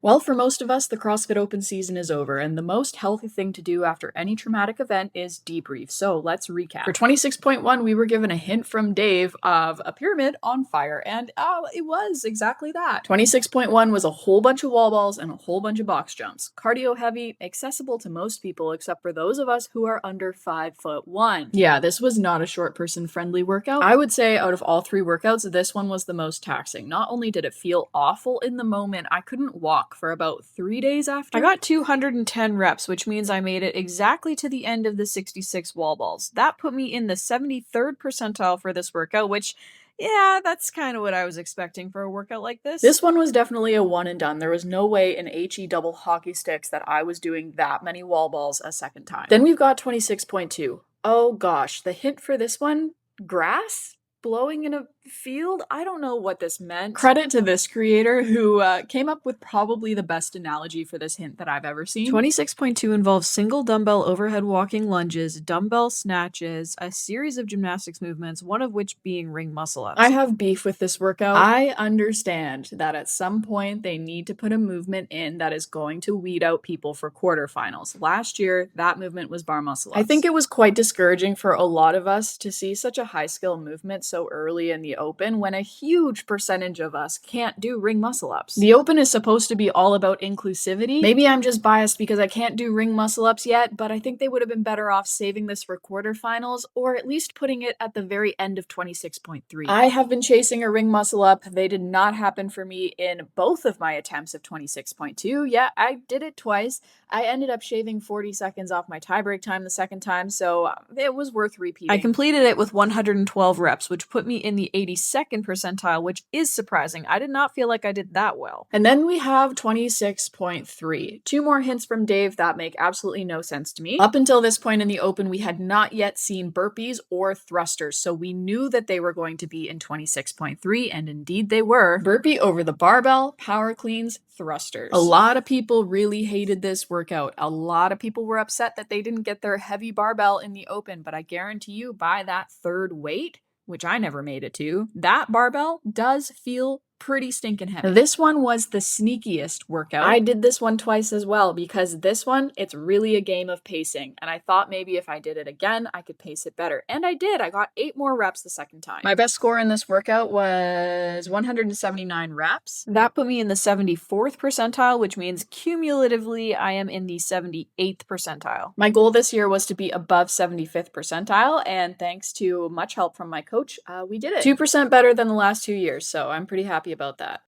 Well, for most of us, the CrossFit Open season is over, and the most healthy thing to do after any traumatic event is debrief. So let's recap. For 26.1, we were given a hint from Dave of a pyramid on fire, and it was exactly that. 26.1 was a whole bunch of wall balls and a whole bunch of box jumps. Cardio heavy, accessible to most people except for those of us who are under 5'1". Yeah, this was not a short person friendly workout. I would say out of all three workouts, this one was the most taxing. Not only did it feel awful in the moment, I couldn't walk for about 3 days after. I got 210 reps, which means I made it exactly to the end of the 66 wall balls. That put me in the 73rd percentile for this workout, which yeah, that's kind of what I was expecting for a workout like this. This one was definitely a one and done. There was no way in HE double hockey sticks that I was doing that many wall balls a second time. Then we've got 26.2. Oh gosh, the hint for this one, grass? Blowing in a field? I don't know what this meant. Credit to this creator who came up with probably the best analogy for this hint that I've ever seen. 26.2 involves single dumbbell overhead walking lunges, dumbbell snatches, a series of gymnastics movements, one of which being ring muscle ups. I have beef with this workout. I understand that at some point they need to put a movement in that is going to weed out people for quarterfinals. Last year, that movement was bar muscle ups. I think it was quite discouraging for a lot of us to see such a high skill movement so early in the open when a huge percentage of us can't do ring muscle ups. The open is supposed to be all about inclusivity. Maybe I'm just biased because I can't do ring muscle ups yet, but I think they would have been better off saving this for quarterfinals or at least putting it at the very end of 26.3. I have been chasing a ring muscle up. They did not happen for me in both of my attempts of 26.2. Yeah, I did it twice. I ended up shaving 40 seconds off my tie break time the second time, so it was worth repeating. I completed it with 112 reps, which put me in the 82nd percentile, which is surprising. I did not feel like I did that well. And then we have 26.3. Two more hints from Dave that make absolutely no sense to me. Up until this point in the open, we had not yet seen burpees or thrusters, so we knew that they were going to be in 26.3, and indeed they were. Burpee over the barbell, power cleans, thrusters. A lot of people really hated this workout. A lot of people were upset that they didn't get their heavy barbell in the open, but I guarantee you by that third weight, which I never made it to, that barbell does feel pretty stinking heavy. This one was the sneakiest workout. I did this one twice as well because this one, it's really a game of pacing. And I thought maybe if I did it again, I could pace it better. And I did. I got 8 more reps the second time. My best score in this workout was 179 reps. That put me in the 74th percentile, which means cumulatively I am in the 78th percentile. My goal this year was to be above 75th percentile. And thanks to much help from my coach, we did it. 2% better than the last 2 years. So I'm pretty happy about that.